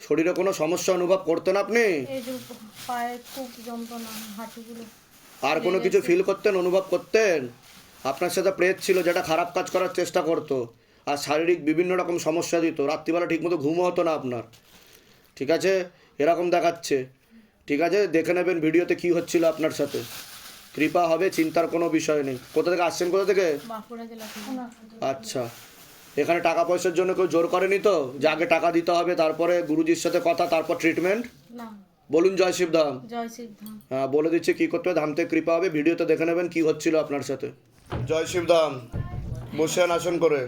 শরীরে কোনো সমস্যা অনুভব করতেন আপনি? এই যে পায়ে খুব যন্ত্রণা, হাঁটুগুলো। আর কোনো কিছু ফিল করতেন, অনুভব করতেন? আপনার সাথে প্রেত ছিল যেটা খারাপ কাজ করার চেষ্টা করতো আর শারীরিক বিভিন্ন রকম সমস্যা দিত, রাত্রিবেলা ঠিকমতো ঘুমও হতো না আপনার, ঠিক আছে? এরকম দেখাচ্ছে, ঠিক আছে? দেখে নেবেন ভিডিওতে কি হচ্ছিল আপনার সাথে, কৃপা হবে, চিন্তার কোনো বিষয় নেই। কোথা থেকে আসছেন, কোথা থেকে? বাঁকুড়া জেলা থেকে। আচ্ছা, এখানে টাকা পয়সার জন্য কেউ জোর করেনি তো যে আগে টাকা দিতে হবে তারপরে গুরুজির সাথে কথা, তারপর ট্রিটমেন্ট? না। বলুন জয় শিবধাম। জয় শিবধাম। হ্যাঁ, বলে দিচ্ছি কী করতে হবে, ধাম থেকে কৃপা হবে, ভিডিওতে দেখে নেবেন কি হচ্ছিল আপনার সাথে। জয় শিবধাম। বসে আসন করে।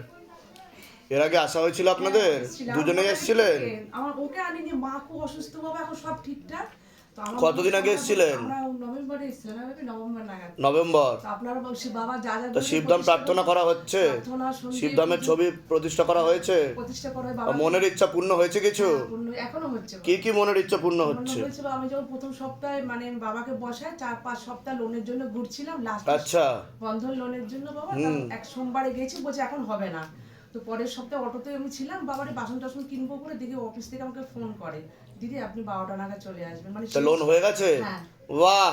এর আগে আসা হয়েছিল আপনাদের? দুজনেই এসেছিলেন? আমার ওকে আনিনি, মা খুব অসুস্থ বাবা, এখন সব ঠিকঠাক। তো আমার কতদিন আগে এসেছিলেন? আমরা নভেম্বরে এসেছিলাম, নভেম্বর নাগাদ। নভেম্বর। তো আপনার বাবা যা যা তো শিবধাম প্রার্থনা করা হচ্ছে, শিবধামের ছবি প্রতিষ্ঠা করা হয়েছে, প্রতিষ্ঠা করে আর বাবা মনের ইচ্ছা পূর্ণ হয়েছে কিছু? এখনো হচ্ছে। কি কি মনের ইচ্ছা পূর্ণ হচ্ছে? হয়েছিল, আমি যখন প্রথম সপ্তাহে মানে বাবাকে বসায় 4-5 সপ্তাহ লোনের জন্য ঘুরছিলাম, লাস্ট আচ্ছা, বন্ধন লোনের জন্য বাবা, এক সোমবারে গেছি, বলছে এখন হবে না। তো পরের সপ্তাহে অটোতে আমি ছিলাম, বাবারে বাসন টাসন কিনবো করে, দেখি অফিস থেকে আমাকে ফোন করে, দিদি আপনি 12টা নাগাদ চলে আসবেন। মানে তা লোন হয়ে গেছে? হ্যাঁ। বাহ,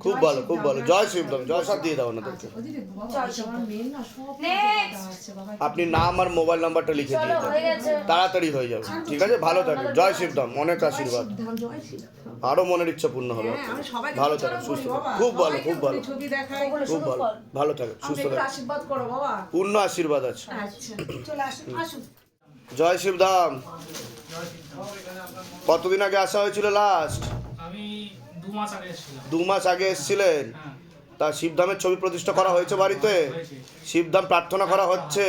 খুব জয় ভালো, খুব শিবধাম, ভালো। জয় শিবধাম। জয় সাথ দিয়ে দাও না দেখতে। আচ্ছা, ও দিদি বাবা, আমার মেয়ে না সব আছে বাবা। আপনি নাম আর মোবাইল নাম্বারটা লিখে দিয়ে দেন, তাড়াতাড়ি হয়ে যাবে, ঠিক আছে? ভালো থাকেন। জয় শিবধাম, অনেক আশীর্বাদ, শিবধাম, জয় শিবধাম। আরো মনের ইচ্ছা পূর্ণ হবে। হ্যাঁ, আমি সবাইকে ভালো প্রচারও থাকেন, করি সুস্থ বাবা, থাকেন। খুব ভালো, সবাইকে খুব ভালো, ছবি দেখাই, খুব ভালো। ভালো থাকেন, আপনি সুস্থ একটু থাকেন, আশীর্বাদ করো বাবা। পূর্ণ আশীর্বাদ আছে। আচ্ছা, চলে আসুন, আসুন। জয় শিবধাম। কতদিন আগে আসা হয়েছিল লাস্ট? আমি 2 মাস আগে এসেছিলাম। 2 মাস আগে এসেছিলেন? হ্যাঁ, তা শিবধামের ছবি প্রতিষ্ঠা করা হয়েছে বাড়িতে? হয়েছে। শিবধাম প্রার্থনা করা হচ্ছে,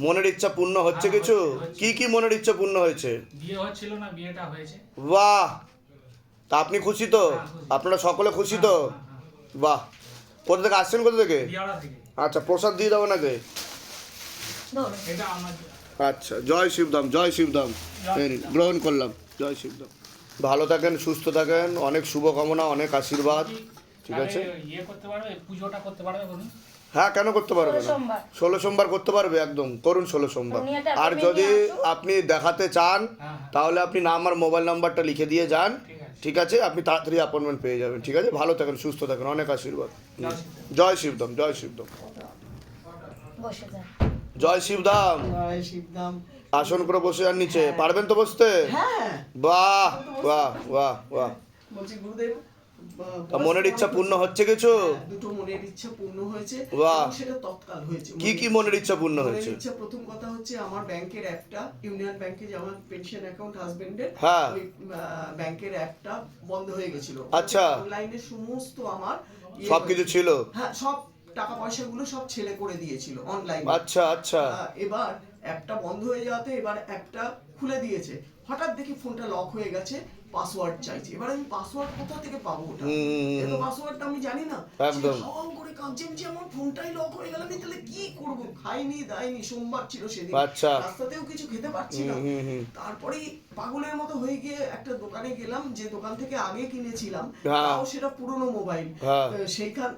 মনের ইচ্ছা পূর্ণ হচ্ছে কিছু? কি কি মনের ইচ্ছা পূর্ণ হয়েছে? বিয়ে হচ্ছিল না, বিয়েটা হয়েছে। বাহ, তা আপনি খুশি তো? আপনারা সকলে খুশি তো? বাহ। কোথা থেকে আসছেন, কোথা থেকে? বিয়াড়া থেকে। আচ্ছা, প্রসাদ দিয়ে দেবো নাকি? এটা আমার আচ্ছা, জয় শিবধাম, জয় শিবধাম। এই নিন, গ্রহণ করলাম। জয় শিবধাম। ভালো থাকেন, সুস্থ থাকেন, অনেক শুভকামনা, অনেক আশীর্বাদ, ঠিক আছে? ইয়ে করতে পারবে, পুজোটা করতে পারবে বলুন? হ্যাঁ, কেন করতে পারবে না? 16 সোমবার করতে পারবে, একদম করুন 16 সোমবার। আর যদি আপনি দেখাতে চান তাহলে আপনি নাম আর মোবাইল নাম্বারটা লিখে দিয়ে যান, ঠিক আছে? আপনি তাড়াতাড়ি অ্যাপয়েন্টমেন্ট পেয়ে যাবেন, ঠিক আছে? ভালো থাকেন, সুস্থ থাকেন, অনেক আশীর্বাদ। জয় শিবধাম, জয় শিবধাম। বসে যান। জয় শিবধাম। জয় শিবধাম। আসন করে বসে যান নিচে, পারবেন তো বসতে? হ্যাঁ, বাহ বাহ বাহ বাহ। বলছি গুরুদেব, তা মনের ইচ্ছা পূর্ণ হচ্ছে কিছু? দুটো মনের ইচ্ছা পূর্ণ হয়েছে, বাহ। এবং সেটা তৎকাল হয়েছে। কি কি মনের ইচ্ছা পূর্ণ মনের হয়েছে? ইচ্ছা, প্রথম কথা হচ্ছে আমার ব্যাংকের অ্যাপটা, ইউনিয়ন ব্যাংকে যে আমার পেনশন অ্যাকাউন্ট হাজবেন্ডের, হ্যাঁ। ওই ব্যাংকের অ্যাপটা বন্ধ হয়ে গেছিল। আচ্ছা। অনলাইনে সমস্ত আমার সবকিছু ছিল? হ্যাঁ, সব টাকা পয়সাগুলো সব ছেলে করে দিয়েছিল অনলাইনে। আচ্ছা আচ্ছা। এবার অ্যাপটা বন্ধ হয়ে যাওয়াতে এবার অ্যাপটা খুলে দিয়েছে, হঠাৎ দেখি ফোনটা লক হয়ে গেছে, পাসওয়ার্ড চাইছে। এবার আমি পাসওয়ার্ড কোথা থেকে পাবো? ওটা এত পাসওয়ার্ডটা আমি জানি না। একদম। হাওয়া করে কাঁদছে যে আমার ফোনটাই লক হয়ে গেল, আমি তাহলে কি করব? খাইনি দাইনি, সোমবার ছিল সেদিন, আচ্ছা। রাস্তাতেও কিছু খেতে পারছি না। তারপরে পাগলের মতো হয়ে গিয়ে একটা দোকানে গেলাম, যে দোকান থেকে আগে কিনেছিলাম, হ্যাঁ। তাও সেটা পুরনো মোবাইল। হ্যাঁ। সেইখান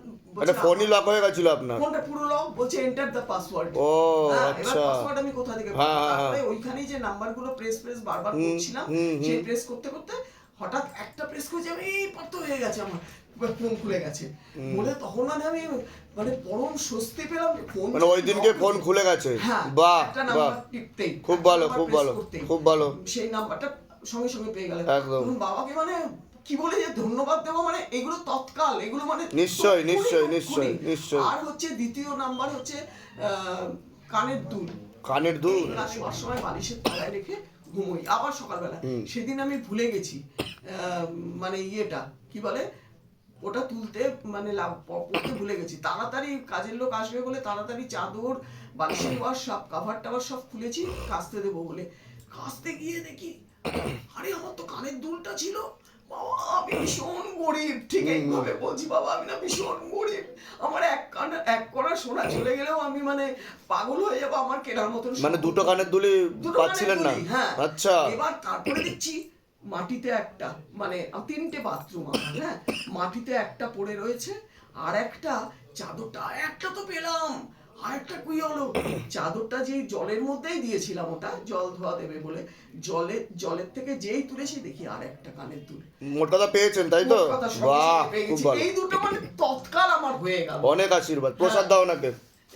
এটা ফোনই লক হয়ে গেছিল আপনার? ফোনটা পুরো লক, বলছে এন্টার দ্য পাসওয়ার্ড। ও এবার আচ্ছা। পাসওয়ার্ড আমি কোথা থেকে হ্যাঁ, পাবো? হ্যাঁ, তারপরে ওইখানেই যে নাম্বারগুলো প্রেস বারবার করছিলাম, সেই প্রেস করতে করতে হঠাৎ একটা প্রেস করে যাবে, এই পাত্র হয়ে গেছে, আমার ফোন খুলে গেছে বলে তখন আমি মানে পরম স্বস্তি পেলাম। ফোন মানে ওই দিনকে ফোন খুলে গেছে? হ্যাঁ, বাহ একটা বাহ, নাম্বার টিপতেই, খুব ভালো, খুব ভালো, খুব ভালো। সেই নাম্বারটা সঙ্গে সঙ্গে পেয়ে গেলাম। একদম। তখন বাবাকে মানে কি বলে যে ধন্যবাদ দেবো, মানে এগুলো তৎকাল, এগুলো মানে নিশ্চয়ই, তক্ষুনি, নিশ্চয়ই, তক্ষুনি। নিশ্চয়ই, নিশ্চয়ই। আর হচ্ছে দ্বিতীয় নাম্বার হচ্ছে কানের দুল। কানের দুল? রাতে শোয়ার সময় বালিশের তলায় রেখে ঘুমোই, আবার সকালবেলা। সেদিন আমি ভুলে গেছি মানে ইয়েটা কি বলে, ওটা তুলতে মানে পড়তে ভুলে গেছি। তাড়াতাড়ি কাজের লোক আসবে বলে তাড়াতাড়ি চাদর, বালিশের ওয়ার সব কাভার টাভার সব খুলেছি কাচতে দেবো বলে। কাচতে গিয়ে দেখি আরে আমার তো কানের দুলটা ছিল। বাবা আমি ভীষণ গরিব, ঠিক এইভাবে বলছি, বাবা আমি না ভীষণ গরিব, আমার এক কড়া সোনা চলে গেলেও আমি মানে পাগল হয়ে যাবো, আমার কেনার মতন মানে দুটো কানের দুলি দুটো পাচ্ছিলেন না? কানের দুলই, হ্যাঁ। আচ্ছা। এবার তারপরে দেখছি মাটিতে একটা, মানে 3টে বাথরুম আমার, হ্যাঁ, মাটিতে একটা পড়ে রয়েছে, আর একটা চাদরটা একটা তো পেলাম, আরেকটা কুই হলো, চাদরটা যেই জলের মধ্যেই দিয়েছিলাম, ওটা জল ধোয়া দেবে বলে, জলের থেকে যেই তুলেছি দেখি আর একটা কানের দুল। মোট কথা পেয়েছেন তাই তো? মোট কথা সব বাহ, কিছু পেয়ে খুব গেছি। ভালো, এই দুটো মানে তৎকাল আমার হয়ে গেল। অনেক আশীর্বাদ। প্রসাদ দাও নাকি?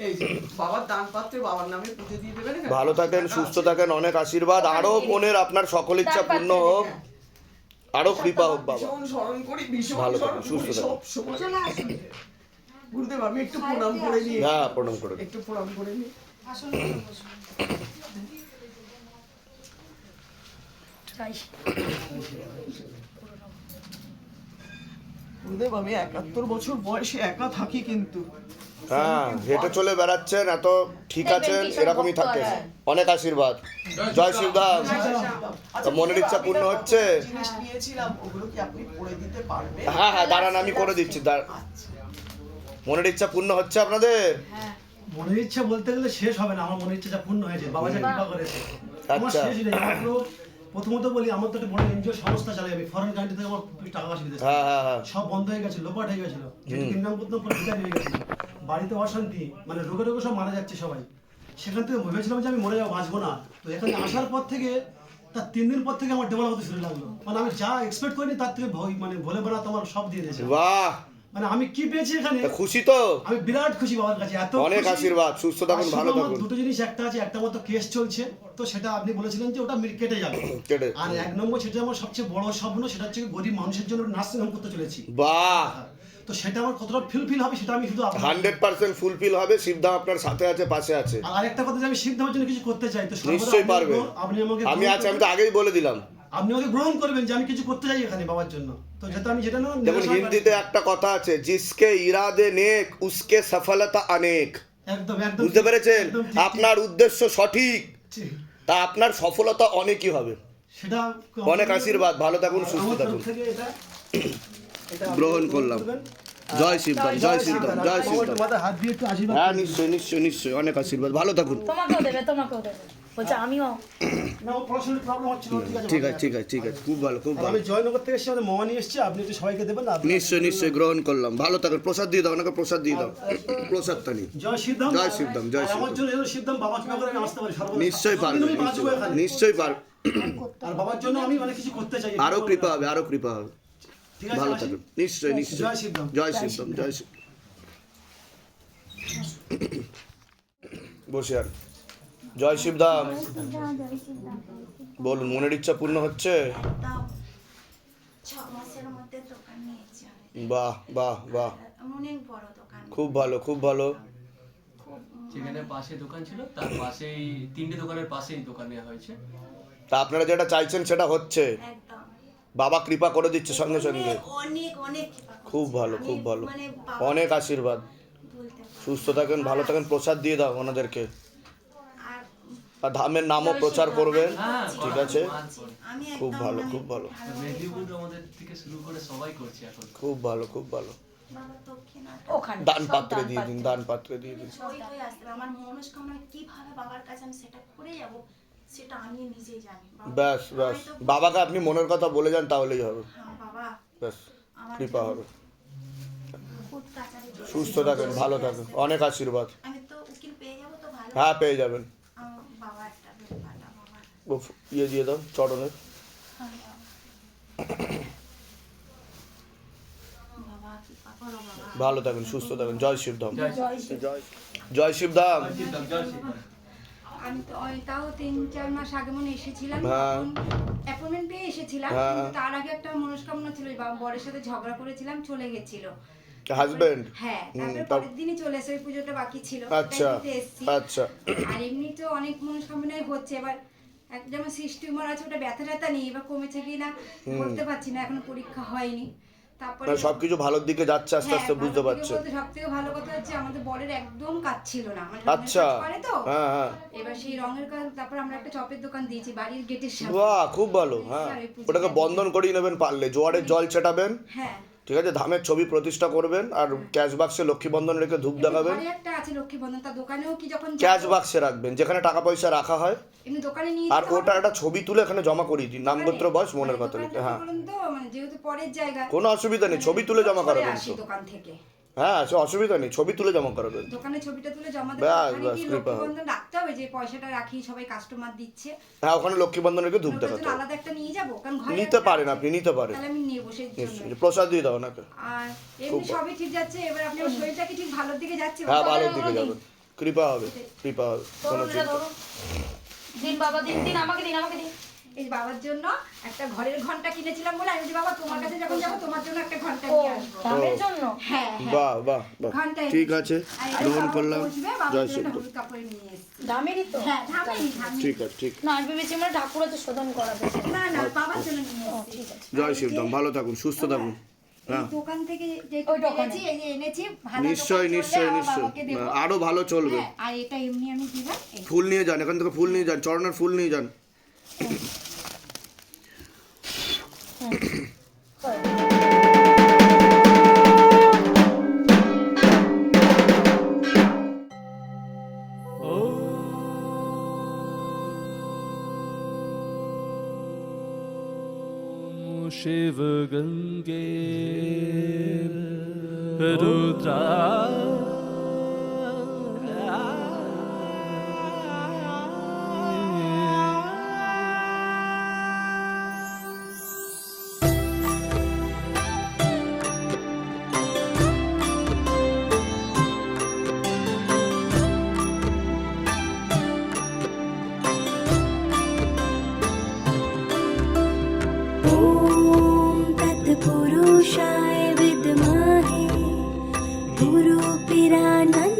এই যে বাবার দান পাত্রে বাবার নামে পুজো দিয়ে দেবেন। এখানে ভালো থাকেন, সুস্থ থাকেন, অনেক আশীর্বাদ। আরো মনের আপনার সকল ইচ্ছা পূর্ণ হোক, আরো কৃপা হোক বাবা। ভীষণ স্মরণ করি, ভীষণ ভালো থাকুন, স্মরণ সুস্থ করি থাকুন। সব সময়। গুরুদেব আমি একটু প্রণাম করে নিই। হ্যাঁ, প্রণাম করে একটু প্রণাম করে নিই। গুরুদেব আমি 71 বছর বয়সে একা থাকি কিন্তু। হ্যাঁ, হেঁটে চলে বেড়াচ্ছেন, এত ঠিক আছেন, এরকমই থাকেন। অনেক আশীর্বাদ। জয় শিবধাম। আচ্ছা, মনের ইচ্ছা পূর্ণ হচ্ছে? জিনিস নিয়েছিলাম, ওগুলো কি আপনি করে দিতে পারবেন? হ্যাঁ হ্যাঁ, দাঁড়ান আমি করে দিচ্ছি। আচ্ছা। মনের ইচ্ছা পূর্ণ হচ্ছে আপনাদের? মনের ইচ্ছা বলতে গেলে শেষ হবে না। আমার মনের ইচ্ছা যা পূর্ণ হয়েছে, বাবা যা কৃপা করেছে, আমার আচ্ছা। শেষ নেই। মাত্র প্রথমত বলি, আমার তো একটা বড় এনজিও সংস্থা চালাই আমি, ফরেন কান্ট্রি থেকে আমার টাকা আসে বিদেশে, হ্যাঁ হ্যাঁ হ্যাঁ, সব বন্ধ হয়ে গেছে, লোপাট হয়ে গেছিল, যেটুকু ইনকাম করতাম পুরো ভিখারি হয়ে গেছিল, বাড়িতে অশান্তি, মানে রোগে রোগে সব মারা যাচ্ছে সবাই। সেখান থেকে ভেবেছিলাম যে আমি মরে যাবো, বাঁচবো না। তো এখানে আসার পর থেকে, তার 3 দিন পর থেকে আমার ডেভেলপ হতে শুরু লাগলো। মানে আমি যা এক্সপেক্ট করিনি তার থেকে মানে ভোলে বেড়া তোমার সব দিয়ে দিয়েছে। বাহ, মানে আমি কি পেয়েছি এখানে, তা খুশি তো? আমি বিরাট খুশি বাবার কাছে। এত অনেক খুশি। আশীর্বাদ, সুস্থ থাকুন, আর ভালো শুধু আমার থাকুন। দুটো জিনিস, একটা আছে, একটা মতো কেস চলছে, তো সেটা আপনি বলেছিলেন যে ওটা কেটে যাবে। কেটে। আর 1 নম্বর, সেটা আমার সবচেয়ে বড় স্বপ্ন, সেটা হচ্ছে গরিব মানুষের জন্য নার্সিং হোম করতে চলেছি। বাহ, তো সেটা আমার কতটা ফিল হবে সেটা আমি শুধু 100% ফুলফিল হবে। শিবধাম আপনার সাথে আছে, পাশে আছে। আর আরেকটা কথা যে আমি সিদ্ধান্তের জন্য কিছু করতে চাই, তো সর্বদা নিশ্চয়ই আপনি পারবে। আপনি আমাকে আমি গ্রহণ আছি, আমি তো করবেন। আগেই বলে দিলাম। আপনি আমাকে গ্রহণ করবেন যে আমি কিছু করতে চাই এখানে বাবার জন্য। তো যেটা আমি যেটা না, দেখুন, হিন্দিতে একটা কথা আছে, জিসকে ইরাদে নেক উসকে সফলতা অনেক। একদম একদম বুঝতে পেরেছেন? একদম ঠিক, আপনার উদ্দেশ্য সঠিক, ঠিক। তা আপনার সফলতা অনেকই হবে। সেটা অনেক আশীর্বাদ, ভালো থাকুন, সুস্থ আমার তরফ থাকুন। থেকে এটা গ্রহণ করলাম। জয় শিবধাম, জয় শিবধাম, জয় শিবধাম। তোমাদের হাত দিয়ে একটু আশীর্বাদ হ্যাঁ, নিশ্চয়ই নিশ্চয়ই নিশ্চয়ই, অনেক আশীর্বাদ, ভালো থাকুন। তোমাকেও দেবে, তোমাকেও দেবে। বলছে আমিও না, ও পড়াশোনার প্রবলেম হচ্ছিল, ঠিক আছে ঠিক আছে ঠিক আছে ঠিক আছে, খুব ভালো খুব আর ভালো। আমি জয়নগর থেকে এসে আমাদের মামা নিয়ে এসেছি, আপনি একটু সবাইকে দেবেন না? নিশ্চয়ই নিশ্চয়ই, গ্রহণ করলাম, ভালো থাকুন। প্রসাদ দিয়ে দাও, ওনাকে প্রসাদ দিয়ে দাও, প্রসাদটা নিন। জয় সিদ্ধাম, জয় সিদ্ধাম, জয় আর আমার সিদ্ধাম। জন্য এলো সিদ্ধাম, বাবা কিভাবে করে আমি আসতে পারি সর্বদা। নিশ্চয়ই পারবে, আমি বাঁচবো এখানে। নিশ্চয়ই পারবে। আর বাবার জন্য আমি অনেক কিছু করতে চাই। আরো কৃপা হবে, আরো কৃপা হবে। ঠিক আছে, ভালো আসি। থাকুন, নিশ্চয়ই নিশ্চয়ই। জয় সিদ্ধাম। জয় শিবধাম, জয় শিব। বসে আর জয় শিবধাম। বলুন, মনের ইচ্ছা পূর্ণ হচ্ছে? একদম 6 মাসের মধ্যে দোকান নিয়েছি আমি। বাহ বাহ বাহ, অনেক বড় দোকান, খুব ভালো খুব ভালো। খুব যেখানে পাশে দোকান ছিল তার পাশেই 3টে দোকানের পাশেই দোকান নেওয়া হয়েছে। তা আপনারা যেটা চাইছেন সেটা হচ্ছে, একদম বাবা কৃপা করে দিচ্ছে সঙ্গে সঙ্গে। অনেক অনেক কৃপা করছে। খুব ভালো আমি খুব ভালো, মানে অনেক আশীর্বাদ। বলতে পারবো সুস্থ থাকেন, ভালো থাকেন, প্রসাদ দিয়ে দাও ওনাদেরকে। আর আর ধামের নামও প্রচার করবেন। হ্যাঁ, ঠিক আছে, আমি খুব একদম ভালো মানে খুব ভালো, মেদিনীপুর আমাদের থেকে শুরু করে সবাই করছে এখন। খুব ভালো খুব ভালো। বাবা দক্ষিণাটা ওখানে দান সব পাত্রে দান দিয়ে দিন, পাত্রে। দান পাত্রে দিয়ে দিন। ওই হয়ে আসতে হবে। আমার মনস্কামনা কিভাবে বাবার কাছে আমি সেটা করে যাব, সেটা আমি নিজেই জানি। বাবা, ব্যাস ব্যাস, আমি তো বাবাকে আপনি মনের কথা বলে যান, তাহলেই হবে। হ্যাঁ বাবা, ব্যাস, আমার কৃপা হবে। খুব কাছারি সুস্থ থাকেন, ভালো থাকেন, অনেক আশীর্বাদ। আমি তো উকিল পেয়ে যাবো তো ভালো। হ্যাঁ, পেয়ে যাবেন। আমার বাবা একটা ব্যাপারটা বাবা। ও ইয়ে দিয়ে দাও চরণে। হ্যাঁ বাবা, কৃপা করো বাবা। ভালো থাকেন, সুস্থ থাকেন, জয় শিবধাম, জয় জয় জয় শিবধাম। শিবধাম, জয় শিবধাম। আমি তো তাও 3-4 মাস আগে মনে এসেছিলাম, হ্যাঁ। অ্যাপয়েন্টমেন্ট পেয়ে এসেছিলাম, হ্যাঁ। কিন্তু তার আগে একটা মনস্কামনা ছিল, বাবা বরের সাথে ঝগড়া করেছিলাম, চলে গেছিল। হাজবেন্ড? হ্যাঁ, তারপরে তার- পরের দিনই চলে এসে, ওই পুজোটা বাকি ছিল, আচ্ছা তাই দিতে এসেছি। আচ্ছা, আর এমনিতেও অনেক মনস্কামনাই হচ্ছে। এবার যেমন সিস্টেমার আছে, ওটা ব্যথা ট্যাথা নেই, এবার কমেছে কি না বলতে পারছি না, এখনো পরীক্ষা হয়নি। তারপরে মানে সবকিছু ভালোর দিকে যাচ্ছে আস্তে আস্তে, বুঝতে পারছেন? সব থেকে ভালো কথা হচ্ছে আমাদের বরের একদম কাজ ছিল না, মানে আচ্ছা, রঙের কাজ করে তো। হ্যাঁ হ্যাঁ, এবার সেই রঙের কাজ, তারপর আমরা একটা চপের দোকান দিয়েছি বাড়ির গেটের সামনে। বাহ খুব ভালো। হ্যাঁ, ওটাকে বন্ধন করিয়ে নেবেন, পারলে জোয়ারের জল ছেটাবেন, হ্যাঁ, ঠিক আছে, ধামের ছবি প্রতিষ্ঠা করবেন, আর ক্যাশ বাক্সে লক্ষ্মী বন্ধন রেখে ধূপ দেখাবেন। ঘরে একটা আছে লক্ষ্মী বন্ধন, তার দোকানেও কি যখন ক্যাশ বাক্সে রাখবেন, যেখানে টাকা পয়সা রাখা হয়, এমনি দোকানে নিয়ে আর যেতে হবে। ওটা একটা ছবি তুলে এখানে জমা করিয়ে দিন, নাম দোকানে? গোত্র বয়স মনের মানে কথা লিখে। দোকানটা হ্যাঁ, বলুন তো, মানে যেহেতু পরের জায়গা, কোনো অসুবিধা নেই, ছবি তুলে জমা পরে করাবেন আসি তো। দোকান থেকে। হ্যাঁ সে অসুবিধা নেই, ছবি তুলে জমা করাবেন। দোকানে ছবিটা তুলে জমা দেবো, ব্যাস, ওখানে ব্যাস, কি কৃপা হবে। লক্ষ্মীবন্ধন রাখতে হবে যে পয়সাটা রাখি সবাই কাস্টমার দিচ্ছে? হ্যাঁ ওখানে লক্ষ্মী বন্ধন রেখে ধূপ ওটার দেখাতে জন্য হবে। আলাদা একটা নিয়ে যাবো, কারণ ঘরে নিতে একটা পারেন আছে। আপনি, নিতে পারেন তাহলে আমি নেবো সেই জন্য। নিশ্চয়ই, প্রসাদ দিয়ে দাও নাকি। আর এমনি সবই ঠিক যাচ্ছে, এবার আপনার শরীরটা কি ঠিক ভালোর দিকে যাচ্ছে? হ্যাঁ ভালোর দিকে যাবে, কৃপা হবে, কৃপা হবে, কোনো চিন্তা নেই। দিন বাবা, দিন দিন, আমাকে দিন, আমাকে দিন। এই বাবার জন্য একটা ঘরের ঘন্টা কিনেছিলাম বলে আমি বলি, বাবা তোমার কাছে যখন যাবো তোমার জন্য একটা ঘন্টা ও, নিয়ে আসবো। দামের জন্য? হ্যাঁ হ্যাঁ। বাহ বাহ বাহ, ঘন্টা ঠিক আছে, আর এটা গ্রহণ বাবা করলাম, বসবে, বাবার জয় জন্য শ্রী একটা রাম। হলুদ কাপড় নিয়ে এসেছি। দামেরই তো? হ্যাঁ ধামেই ধামেই। ঠিক আছে, ঠিক, না, আমি ভেবেছি মানে ঠাকুর হয়তো শোধন করাবে। না না বাবার জন্য নিয়ে ও, এসেছি। ঠিক আছে। জয় শিবধাম, ভালো থাকুন, সুস্থ থাকুন। এই হ্যাঁ দোকান থেকে যে ওই দোকানে। এনেছি, এই যে এনেছি, ভালো নিশ্চয়ই দোকান চললে নিশ্চয়ই আমার নিশ্চয়ই, বাবাকে দেবো। আরো ভালো চলবে। হ্যাঁ, আর এটা এমনি আমি দিলাম এই। ফুল নিয়ে যান, এখান থেকে ফুল নিয়ে যান, চরণের ফুল নিয়ে যান। शिव गंगे रुद्रा तत्पुरुषाय विद्महे गुरुपिरानन्दम्